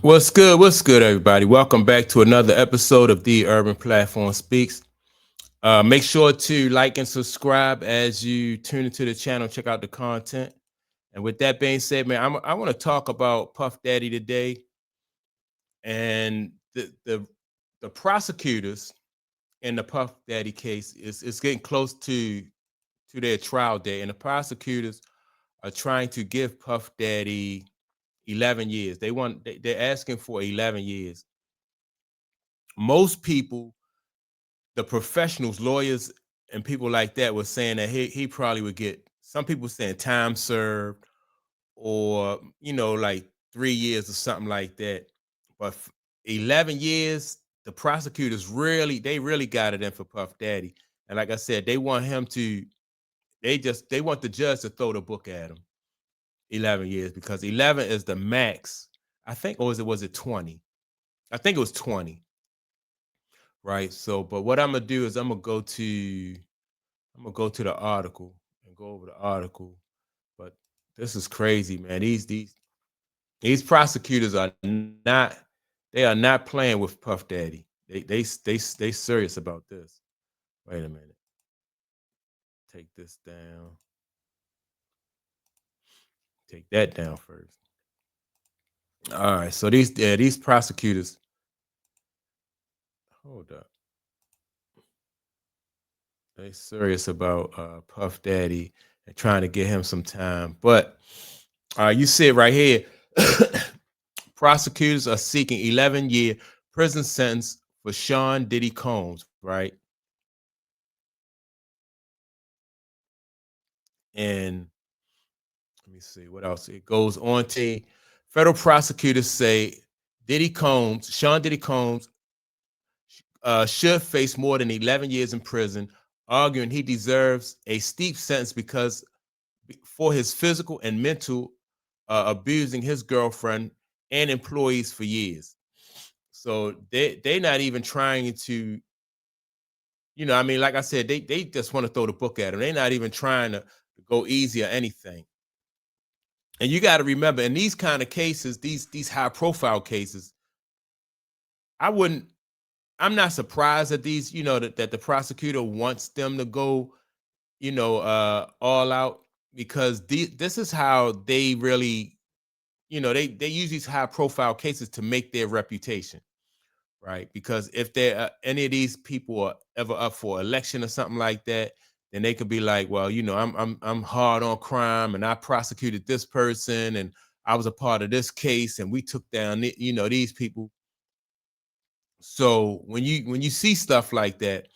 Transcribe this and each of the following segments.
What's good? What's good, everybody? Welcome back to another episode of The Urban Platform Speaks. Make sure to like and subscribe as you tune into the channel, check out the content. And with that being said, man, I want to talk about Puff Daddy today and the prosecutors in the Puff Daddy case is getting close to their trial day, and the prosecutors are trying to give Puff Daddy 11 years. They're asking for 11 years. Most people, the professionals, lawyers, and people like that were saying that he probably would get, some people saying time served, or like 3 years or something like that. But 11 years, the prosecutors really got it in for Puff Daddy. And like I said, they want him to, they want the judge to throw the book at him. 11 years, because 11 is the max. I think, or was it 20? I think it was 20. Right. So, but what I'm gonna do is I'm gonna go to the article and go over the article. But this is crazy, man. These prosecutors are not, they are not playing with Puff Daddy. They serious about this. Wait a minute. Take this down. Take that down first. All right. So these prosecutors. Hold up. They serious about Puff Daddy and trying to get him some time. But you see it right here. Prosecutors are seeking 11-year prison sentence for Sean Diddy Combs, right? And let me see what else. It goes on to, federal prosecutors say Sean Diddy Combs, should face more than 11 years in prison, arguing he deserves a steep sentence because for his physical and mental abusing his girlfriend and employees for years. So they're not even trying to, I mean, like I said, they just want to throw the book at him. They're not even trying to go easy or anything. And you got to remember, in these kind of cases, these high profile cases, I wouldn't, I'm not surprised that these, that the prosecutor wants them to go, all out, because this is how they really, they use these high profile cases to make their reputation, right? Because if there any of these people are ever up for election or something like that, then they could be like, well, I'm hard on crime, and I prosecuted this person, and I was a part of this case, and we took down these people. So when you see stuff like that,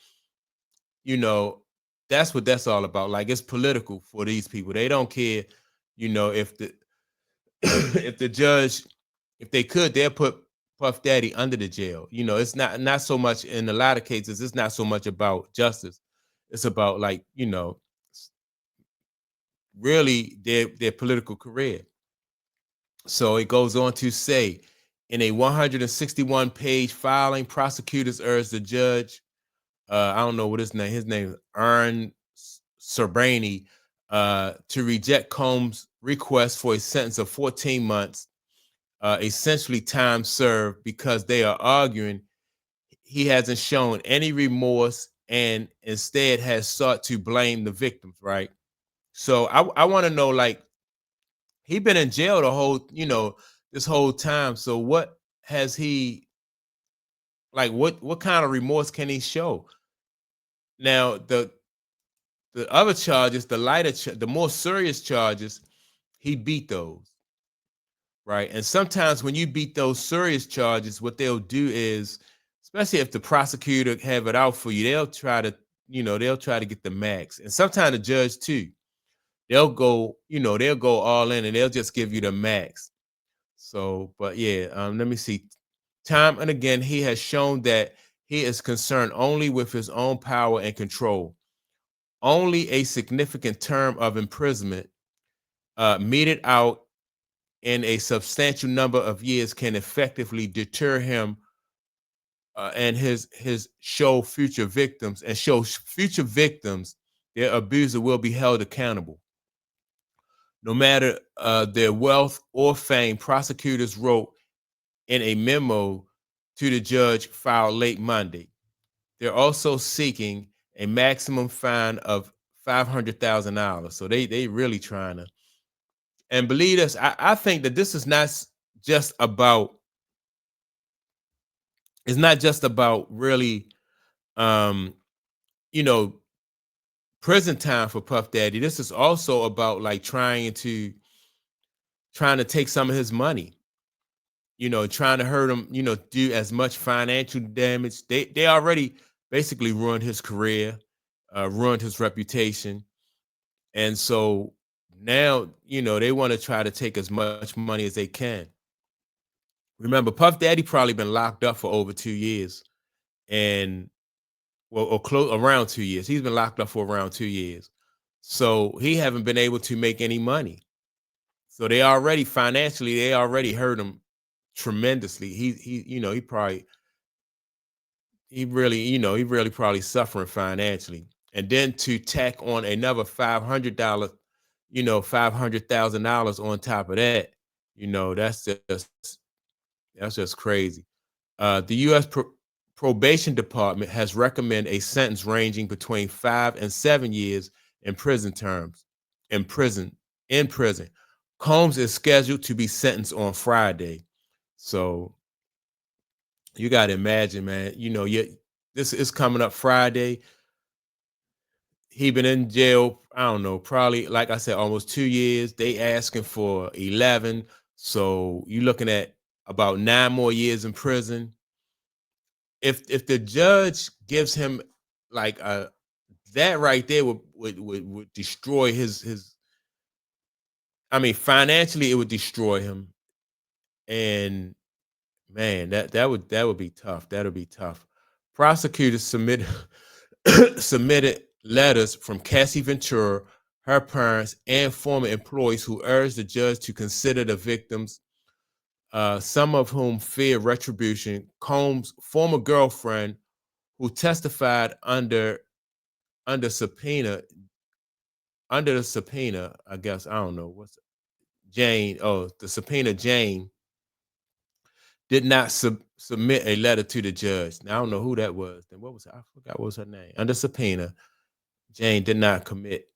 you know that's what that's all about. Like, it's political for these people. They don't care, if the if the judge, if they could, they'll put Puff Daddy under the jail. It's not so much, in a lot of cases, it's not so much about justice. It's about, like, really their political career. So it goes on to say, in a 161-page filing, prosecutors urged the judge, I don't know what his name is, Ern Cerbrani, to reject Combs' request for a sentence of 14 months, essentially time served, because they are arguing he hasn't shown any remorse and instead has sought to blame the victims, right? So I want to know, like, he been in jail the whole, this whole time. So what has he, like, what kind of remorse can he show? Now, the other charges, the the more serious charges, he beat those, right? And sometimes when you beat those serious charges, what they'll do is, especially if the prosecutor have it out for you, they'll try to get the max. And sometimes the judge too, they'll go all in, and they'll just give you the max. So, but yeah, let me see. Time and again, he has shown that he is concerned only with his own power and control. Only a significant term of imprisonment, meted out in a substantial number of years, can effectively deter him, and his show future victims their abuser will be held accountable, no matter their wealth or fame. Prosecutors wrote in a memo to the judge filed late Monday. They're also seeking a maximum fine of $500,000. So they really trying to. And believe us, I think that this is not just about. It's not just about really, um, you know, prison time for Puff Daddy. This is also about like trying to take some of his money. Trying to hurt him. Do as much financial damage. They already basically ruined his career, ruined his reputation. And so now, they want to try to take as much money as they can. Remember, Puff Daddy probably been locked up for over 2 years, and well, or close around 2 years. He's been locked up for around 2 years, so he haven't been able to make any money. So they already financially, they already hurt him tremendously. He probably he really probably suffering financially, and then to tack on another $500, $500,000 on top of that, that's just crazy. The U.S. Probation Department has recommended a sentence ranging between 5 and 7 years in prison terms. In prison, in prison, Combs is scheduled to be sentenced on Friday. So you got to imagine, man. This is coming up Friday. He been in jail, I don't know, probably like I said, almost 2 years. They asking for 11, so you looking at about 9 more years in prison. If the judge gives him like that right there would destroy his. I mean, financially, it would destroy him, and man, that would be tough. That would be tough. Prosecutors submitted letters from Cassie Ventura, her parents, and former employees who urged the judge to consider the victims, some of whom fear retribution. Combs' former girlfriend, who testified under subpoena, under the subpoena, I guess, I don't know what's Jane. Oh, the subpoena Jane did not submit a letter to the judge. Now I don't know who that was. Then what was I forgot what was her name? Under subpoena, Jane did not commit.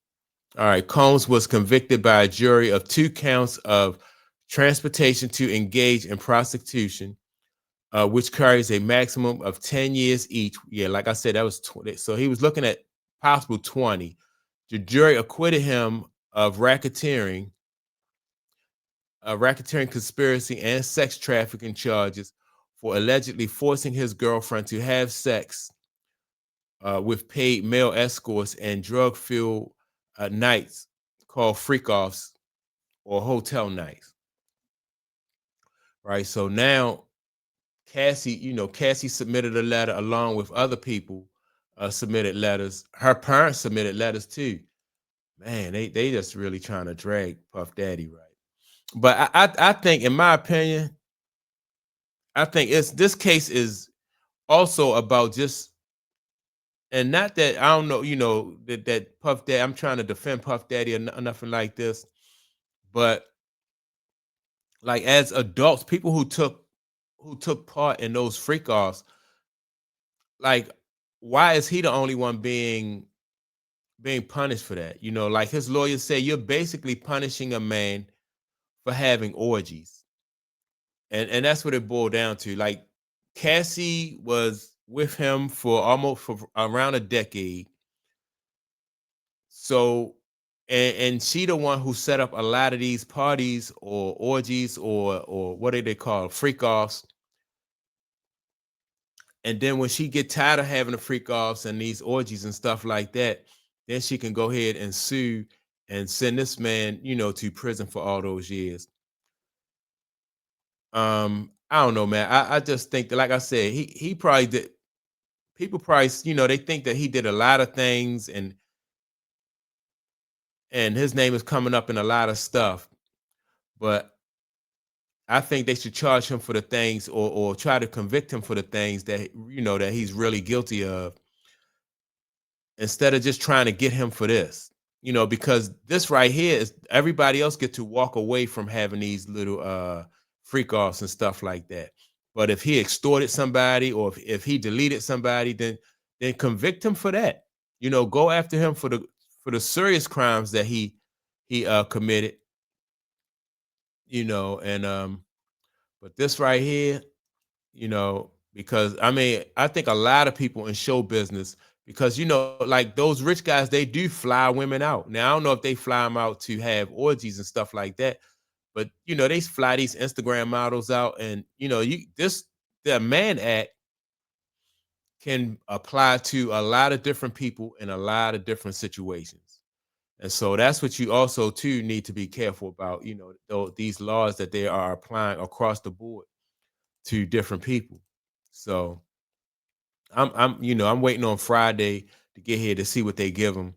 All right, Combs was convicted by a jury of 2 counts of transportation to engage in prostitution, which carries a maximum of 10 years each. Yeah, like I said, that was 20. So he was looking at possible 20. The jury acquitted him of racketeering, conspiracy, and sex trafficking charges for allegedly forcing his girlfriend to have sex with paid male escorts and drug-fueled nights called freak-offs or hotel nights. Right. So now Cassie submitted a letter along with other people submitted letters. Her parents submitted letters too. Man, they just really trying to drag Puff Daddy, right? But I think, in my opinion, I think this case is also about just, and not that I don't know, that Puff Daddy. I'm trying to defend Puff Daddy or nothing like this, but like as adults, people who took part in those freak offs, like why is he the only one being punished for that? Like his lawyer said, you're basically punishing a man for having orgies. And that's what it boiled down to. Like Cassie was with him for around a decade. So and she the one who set up a lot of these parties or orgies or what do they call freak offs. And then when she get tired of having the freak offs and these orgies and stuff like that, then she can go ahead and sue and send this man, to prison for all those years. I don't know, man. I just think that, like I said, he probably did. People probably, they think that he did a lot of things, and his name is coming up in a lot of stuff. But I think they should charge him for the things, or try to convict him for the things that that he's really guilty of, instead of just trying to get him for this. Because this right here is everybody else get to walk away from having these little freak offs and stuff like that. But if he extorted somebody, or if he deleted somebody, then convict him for that. You know, go after him for the serious crimes that he committed. You know, and but this right here, you know, because I mean, I think a lot of people in show business, because you know, like those rich guys, they do fly women out. Now I don't know if they fly them out to have orgies and stuff like that, but you know, they fly these Instagram models out, and you know, the Man Act can apply to a lot of different people in a lot of different situations. And so that's what you also too need to be careful about, you know, these laws that they are applying across the board to different people. So I'm waiting on Friday to get here to see what they give them.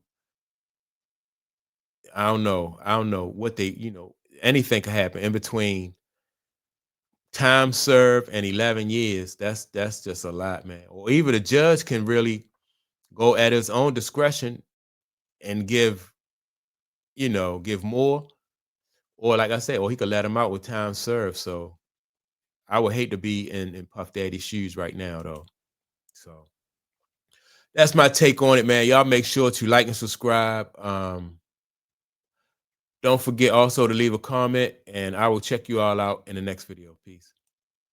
I don't know what they, you know, anything could happen in between time served and 11 years. That's just a lot, man. Or even the judge can really go at his own discretion and give, you know, give more, or like I said, or he could let him out with time served. So I would hate to be in Puff Daddy's shoes right now, though. So that's my take on it, man. Y'all make sure to like and subscribe. Don't forget also to leave a comment, and I will check you all out in the next video. Peace.